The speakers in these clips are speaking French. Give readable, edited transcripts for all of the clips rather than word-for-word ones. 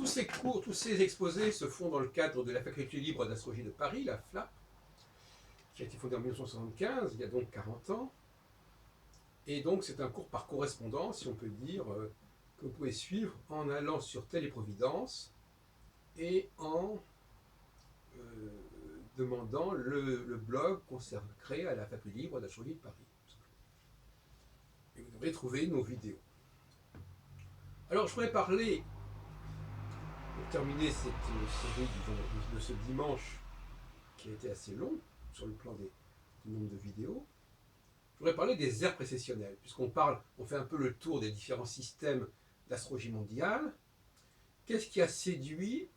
tous ces cours, tous ces exposés se font dans le cadre de la Faculté libre d'astrologie de Paris, la FLAP, qui a été fondée en 1975, il y a donc 40 ans. Et donc c'est un cours par correspondance, si on peut dire, que vous pouvez suivre en allant sur Téléprovidence et en demandant le blog consacré à la Faculté libre d'astrologie de Paris. Et vous devrez trouver nos vidéos. Alors je pourrais parler, pour terminer cette série de ce dimanche, qui a été assez long sur le plan du nombre de vidéos, je voudrais parler des ères précessionnelles, puisqu'on fait un peu le tour des différents systèmes d'astrologie mondiale. Qu'est-ce qui a séduit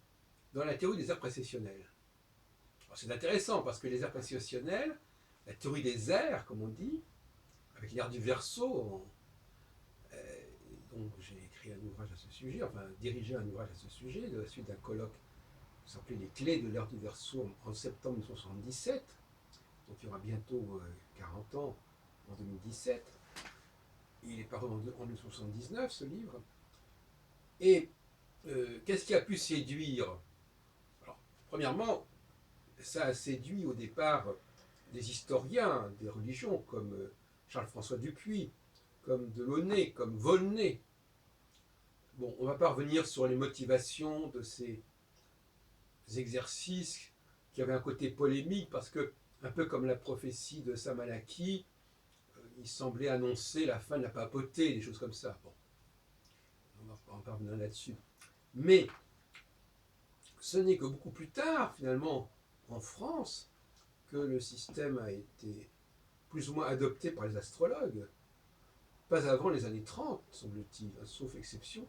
dans la théorie des ères précessionnelles? C'est intéressant parce que les ères précessionnelles, la théorie des ères, comme on dit, avec l'ère du Verseau, donc j'ai écrit un ouvrage à ce sujet, enfin dirigé un ouvrage à ce sujet, de la suite d'un colloque qui s'appelait Les clés de l'ère du Verseau en septembre 1977, donc il y aura bientôt 40 ans en 2017. Il est paru en 1979 ce livre. Et qu'est-ce qui a pu séduire? Alors, premièrement, ça a séduit au départ des historiens des religions comme Charles-François Dupuy, comme Delaunay, comme Volney. Bon, on ne va pas revenir sur les motivations de ces exercices qui avaient un côté polémique parce que, un peu comme la prophétie de Samalaki, il semblait annoncer la fin de la papauté, des choses comme ça. Bon, on va pas en revenir là-dessus. Mais ce n'est que beaucoup plus tard, finalement, en France, que le système a été plus ou moins adopté par les astrologues. Pas avant les années 30, semble-t-il, sauf exception.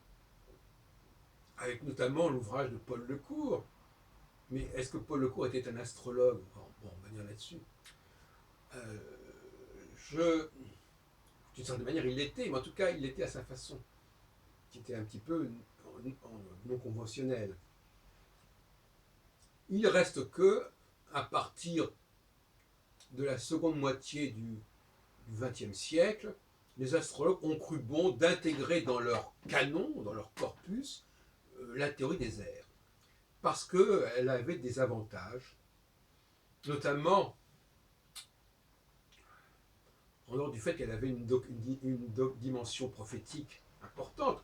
Avec notamment l'ouvrage de Paul Lecourt. Mais est-ce que Paul Lecourt était un astrologue? Bon, on va venir là-dessus. D'une certaine manière, il l'était, mais en tout cas, il l'était à sa façon, qui était un petit peu non conventionnelle. Il reste que, à partir de la seconde moitié du XXe siècle, les astrologues ont cru bon d'intégrer dans leur canon, dans leur corpus, la théorie des ères. Parce qu'elle avait des avantages, notamment en dehors du fait qu'elle avait une dimension prophétique importante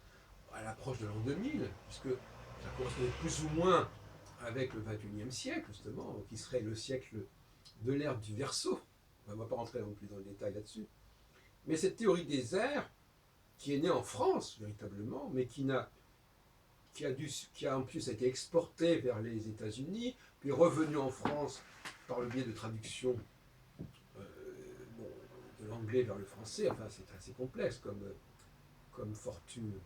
à l'approche de l'an 2000, puisque ça correspondait plus ou moins avec le XXIe siècle, justement, qui serait le siècle de l'ère du Verseau. On ne va pas rentrer non plus dans le détail là-dessus. Mais cette théorie des ères, qui est née en France, véritablement, mais qui a en plus été exportée vers les États-Unis, puis revenue en France par le biais de traduction de l'anglais vers le français. Enfin, c'est assez complexe comme fortune.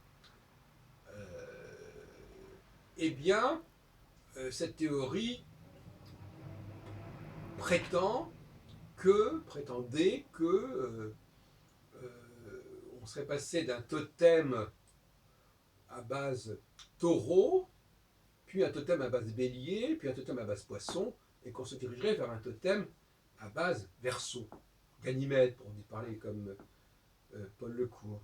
Eh bien, cette théorie prétendait que on serait passé d'un totem à base taureau, puis un totem à base bélier, puis un totem à base poisson, et qu'on se dirigerait vers un totem à base verseau. Ganymède, pour parler comme Paul Lecourt.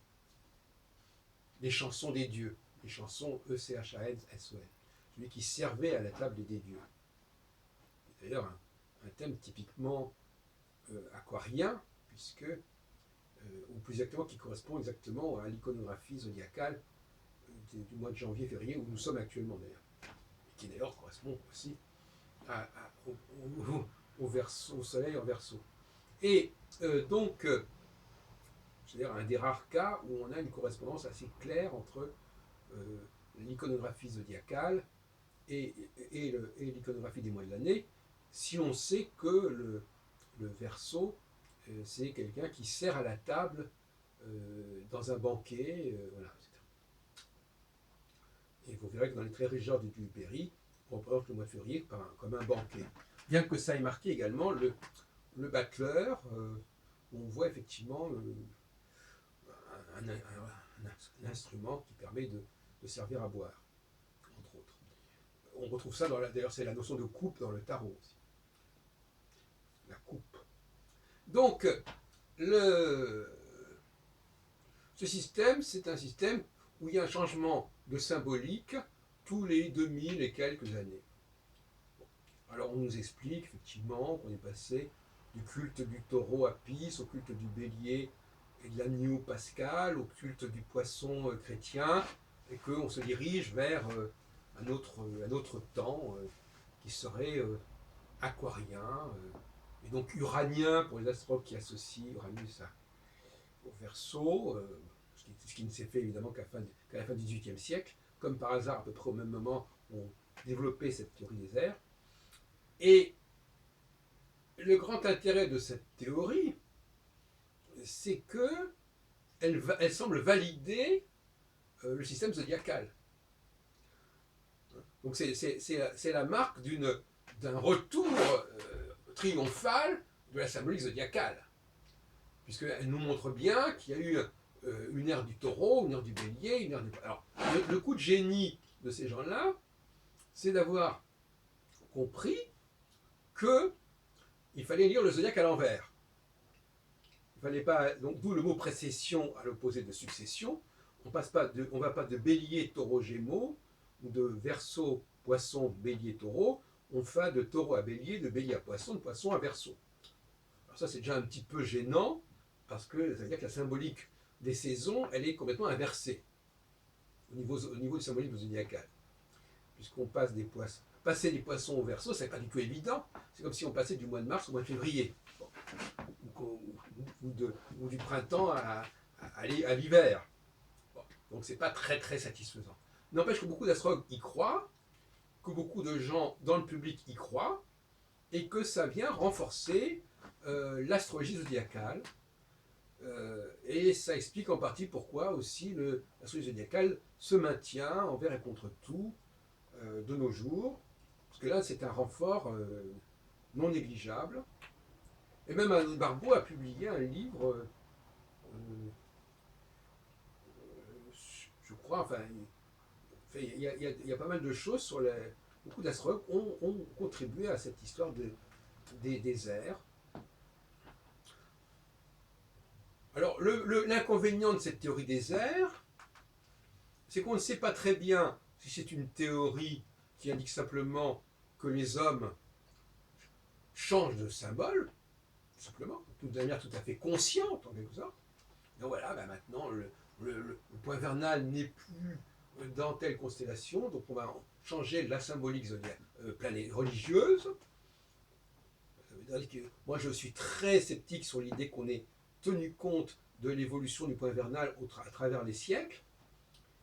Les chansons des dieux, les chansons E-C-H-A-N-S-O-N, celui qui servait à la table des dieux. D'ailleurs, un thème typiquement aquarien, puisque, ou plus exactement, qui correspond exactement à l'iconographie zodiacale du mois de janvier-février, où nous sommes actuellement d'ailleurs, et qui d'ailleurs correspond aussi au soleil en verso. Et donc, c'est-à-dire un des rares cas où on a une correspondance assez claire entre l'iconographie zodiacale et l'iconographie des mois de l'année, si on sait que le Verseau, c'est quelqu'un qui sert à la table dans un banquet, voilà, etc. Et vous verrez que dans les traits régisseurs du Duperry, on représente le mois de février comme un banquet. Bien que ça ait marqué également le battleur, où on voit effectivement un instrument qui permet de servir à boire, entre autres. On retrouve ça, d'ailleurs c'est la notion de coupe dans le tarot aussi. La coupe. Donc, ce système, c'est un système où il y a un changement de symbolique tous les 2000 et quelques années. Alors on nous explique effectivement qu'on est passé du culte du taureau à Pis, au culte du bélier et de l'agneau pascal, au culte du poisson chrétien, et qu'on se dirige vers un autre temps qui serait aquarien, et donc uranien pour les astrologues qui associent Uranus au Verseau, ce qui ne s'est fait évidemment qu'à la fin du XVIIIe siècle, comme par hasard à peu près au même moment on développait cette théorie des airs. Et le grand intérêt de cette théorie, c'est que elle semble valider le système zodiacal. Donc c'est la marque d'un retour triomphal de la symbolique zodiacale, puisqu'elle nous montre bien qu'il y a eu une ère du taureau, une ère du bélier, une ère du... Alors, le coup de génie de ces gens-là, c'est d'avoir compris qu'il fallait lire le zodiaque à l'envers. Il fallait pas, donc d'où le mot précession à l'opposé de succession. On ne va pas de bélier, taureau, gémeaux, ou de verseau, poisson, bélier, taureau. On fait de taureau à bélier, de bélier à poisson, de poisson à verseau. Alors ça, c'est déjà un petit peu gênant, parce que ça veut dire que la symbolique des saisons, elle est complètement inversée au niveau du symbolisme zodiacal. Puisqu'on passe passer des poissons au verseau, c'est pas du tout évident. C'est comme si on passait du mois de mars au mois de février. Bon. Ou du printemps à l'hiver. Bon. Donc c'est pas très très satisfaisant. N'empêche que beaucoup d'astrologues y croient, que beaucoup de gens dans le public y croient, et que ça vient renforcer l'astrologie zodiacale. Et ça explique en partie pourquoi aussi l'astrologie zodiacale se maintient envers et contre tout de nos jours. Parce que là, c'est un renfort non négligeable. Et même Anne Barbeau a publié un livre, je crois, enfin, il y a pas mal de choses sur beaucoup d'astrologues ont contribué à cette histoire des airs. Alors, l'inconvénient de cette théorie des airs, c'est qu'on ne sait pas très bien si c'est une théorie qui indique simplement que les hommes changent de symbole, tout simplement, de manière tout à fait consciente en quelque sorte. Donc voilà, ben maintenant le point vernal n'est plus dans telle constellation, donc on va changer la symbolique religieuse. Ça veut dire que moi je suis très sceptique sur l'idée qu'on ait tenu compte de l'évolution du point vernal à travers les siècles,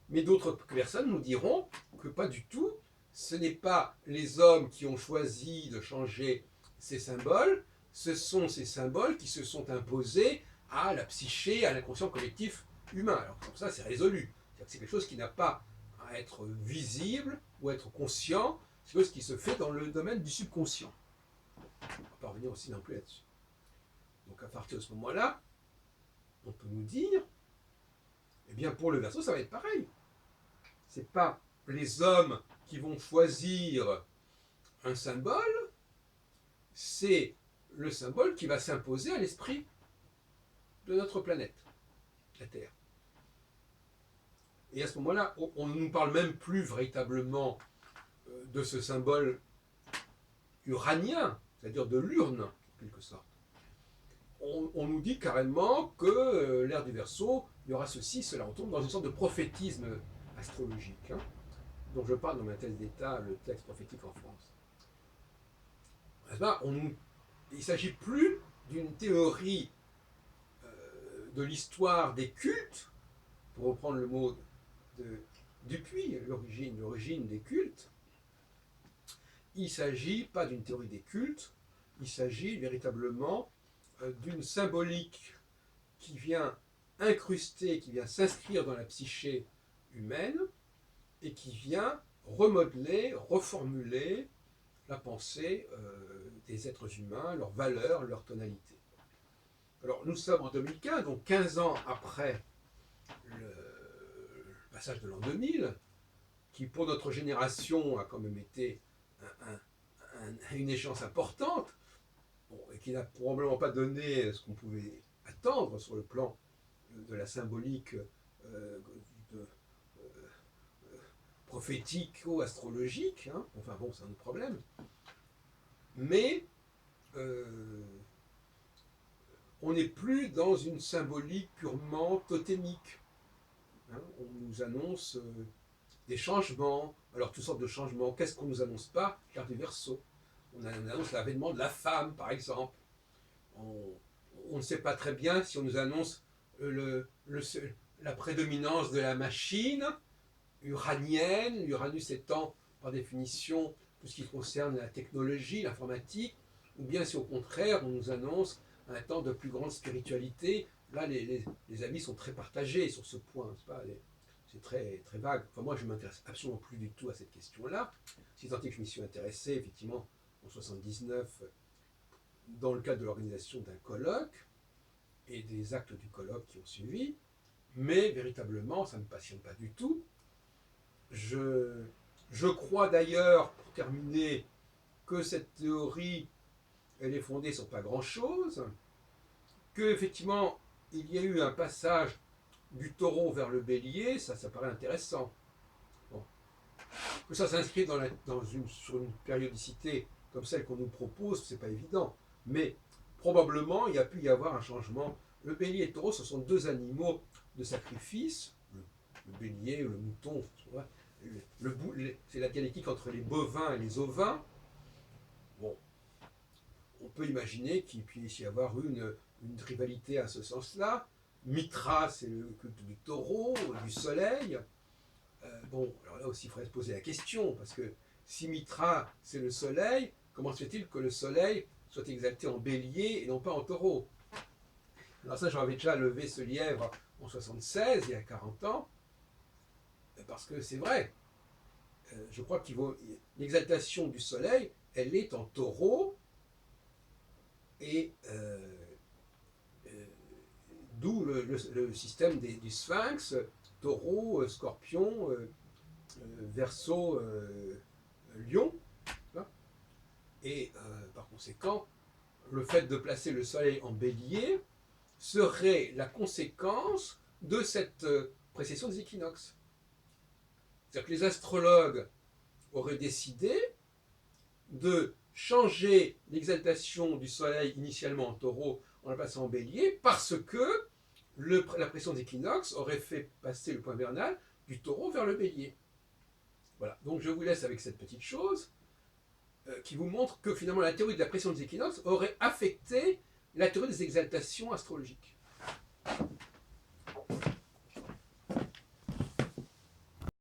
mais d'autres personnes nous diront que pas du tout, ce n'est pas les hommes qui ont choisi de changer ces symboles, ce sont ces symboles qui se sont imposés à la psyché, à l'inconscient collectif humain. Alors comme ça, c'est résolu. C'est quelque chose qui n'a pas à être visible ou à être conscient, c'est quelque chose qui se fait dans le domaine du subconscient. On ne va pas revenir aussi non plus là-dessus. Donc à partir de ce moment-là, on peut nous dire, eh bien pour le Verseau, ça va être pareil. Ce n'est pas les hommes qui vont choisir un symbole, c'est le symbole qui va s'imposer à l'esprit de notre planète, la Terre. Et à ce moment-là, on ne nous parle même plus véritablement de ce symbole uranien, c'est-à-dire de l'urne, en quelque sorte. On nous dit carrément que l'ère du Verseau, il y aura ceci, cela. On tombe dans une sorte de prophétisme astrologique, dont je parle dans ma thèse d'État, le texte prophétique en France. Il ne s'agit plus d'une théorie de l'histoire des cultes, pour reprendre le mot de Dupuis, l'origine des cultes. Il ne s'agit pas d'une théorie des cultes, il s'agit véritablement d'une symbolique qui vient incruster, qui vient s'inscrire dans la psyché humaine et qui vient remodeler, reformuler la pensée des êtres humains, leurs valeurs, leurs tonalités. Alors nous sommes en 2015, donc 15 ans après le passage de l'an 2000, qui pour notre génération a quand même été une échéance importante, et qui n'a probablement pas donné ce qu'on pouvait attendre sur le plan de la symbolique prophético-astrologique, hein. Enfin bon, c'est un autre problème. Mais on n'est plus dans une symbolique purement totémique, hein. On nous annonce des changements, alors toutes sortes de changements. Qu'est-ce qu'on ne nous annonce pas? Carte du Verseau. On annonce l'avènement de la femme, par exemple. On ne sait pas très bien si on nous annonce la prédominance de la machine uranienne, l'Uranus étant par définition tout ce qui concerne la technologie, l'informatique, ou bien si au contraire on nous annonce un temps de plus grande spiritualité. Là, les avis sont très partagés sur ce point, c'est très, très vague. Enfin, moi, je ne m'intéresse absolument plus du tout à cette question-là, si tant est que je m'y suis intéressé, effectivement, en 79, dans le cadre de l'organisation d'un colloque, et des actes du colloque qui ont suivi, mais véritablement, ça ne me passionne pas du tout. Je crois d'ailleurs, pour terminer, que cette théorie, elle est fondée sur pas grand-chose, que effectivement, il y a eu un passage du taureau vers le bélier, ça paraît intéressant. Bon. Que ça s'inscrit sur une périodicité comme celle qu'on nous propose, c'est pas évident. Mais probablement, il y a pu y avoir un changement. Le bélier et le taureau, ce sont deux animaux de sacrifice. Le bélier, le mouton, c'est la dialectique entre les bovins et les ovins. Bon, on peut imaginer qu'il puisse y avoir une rivalité à ce sens-là. Mitra, c'est le culte du taureau, du soleil. Bon, alors là aussi, il faudrait se poser la question, parce que si Mitra, c'est le soleil, comment se fait-il que le soleil soit exalté en bélier et non pas en taureau? Alors ça, j'avais déjà levé ce lièvre en 76, il y a 40 ans, parce que c'est vrai. Je crois que l'exaltation du soleil, elle est en taureau, et d'où le système du sphinx, taureau, scorpion, verseau, lion. Et par conséquent, le fait de placer le soleil en bélier serait la conséquence de cette précession des équinoxes. C'est-à-dire que les astrologues auraient décidé de changer l'exaltation du soleil initialement en taureau en la plaçant en bélier parce que la pression des équinoxes aurait fait passer le point vernal du taureau vers le bélier. Voilà, donc je vous laisse avec cette petite chose qui vous montre que finalement la théorie de la pression des équinoxes aurait affecté la théorie des exaltations astrologiques.